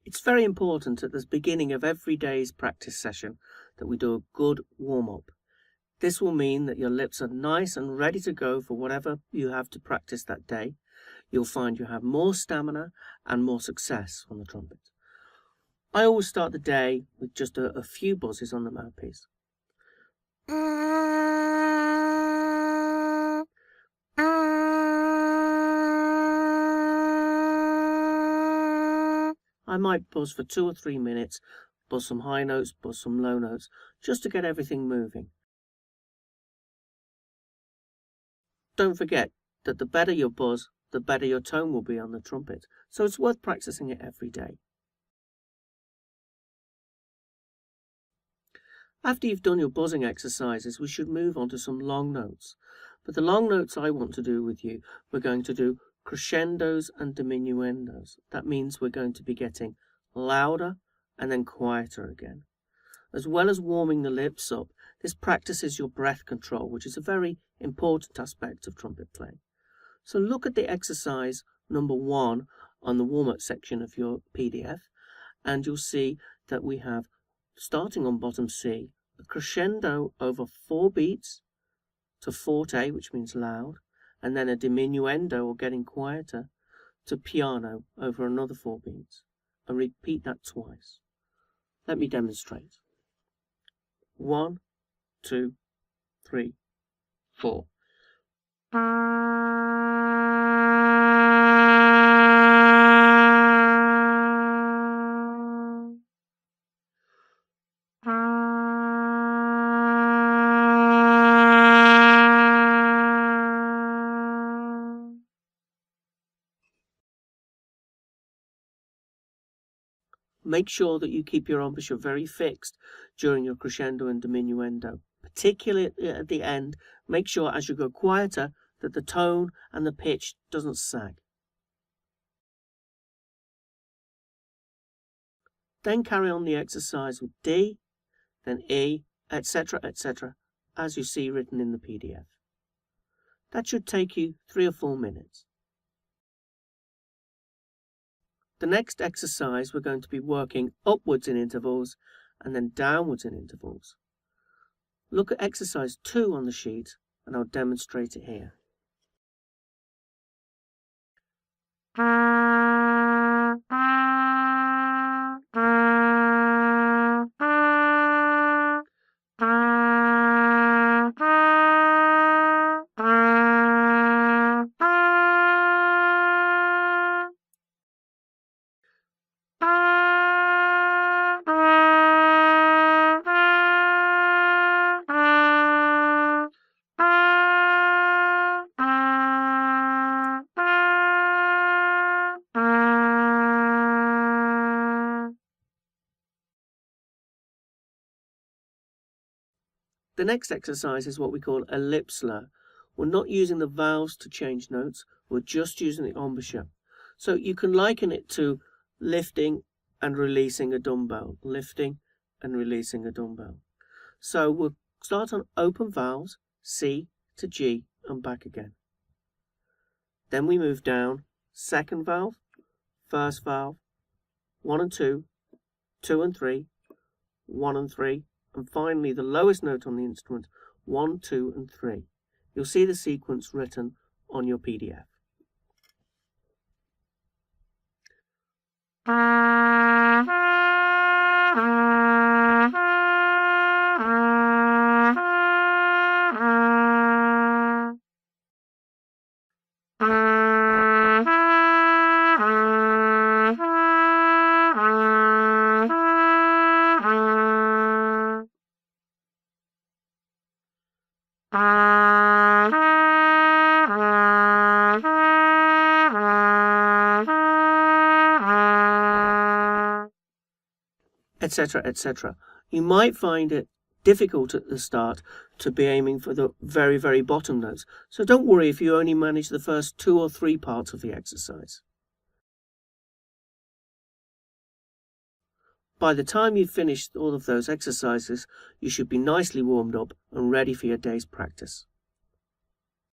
It's very important at the beginning of every day's practice session that we do a good warm-up. This will mean that your lips are nice and ready to go for whatever you have to practice that day. You'll find you have more stamina and more success on the trumpet. I always start the day with just a few buzzes on the mouthpiece. I might buzz for 2 or 3 minutes, buzz some high notes, buzz some low notes, just to get everything moving. Don't forget that the better your buzz, the better your tone will be on the trumpet, so it's worth practicing it every day. After you've done your buzzing exercises, we should move on to some long notes. But the long notes I want to do with you, we're going to do crescendos and diminuendos. That means we're going to be getting louder and then quieter again. As well as warming the lips up, this practices your breath control, which is a very important aspect of trumpet playing. So look at the exercise number 1 on the warm-up section of your PDF, and you'll see that we have, starting on bottom C, a crescendo over 4 beats to forte, which means loud, and then a diminuendo, or getting quieter, to piano over another 4 beats. And repeat that twice. Let me demonstrate. 1, 2, 3, 4. Make sure that you keep your embouchure very fixed during your crescendo and diminuendo. Particularly at the end, make sure as you go quieter that the tone and the pitch doesn't sag. Then carry on the exercise with D, then E, etc., etc., as you see written in the PDF. That should take you 3 or 4 minutes. The next exercise, we're going to be working upwards in intervals and then downwards in intervals. Look at exercise 2 on the sheet and I'll demonstrate it here. The next exercise is what we call a lip slur. We're not using the valves to change notes, we're just using the embouchure. So you can liken it to lifting and releasing a dumbbell, lifting and releasing a dumbbell. So we'll start on open valves, C to G and back again. Then we move down, second valve, first valve, 1 and 2, 2 and 3, 1 and 3, and finally the lowest note on the instrument, 1, 2 and 3. You'll see the sequence written on your PDF. Etc., etc. You might find it difficult at the start to be aiming for the very, very bottom notes. So don't worry if you only manage the first 2 or 3 parts of the exercise. By the time you've finished all of those exercises, you should be nicely warmed up and ready for your day's practice.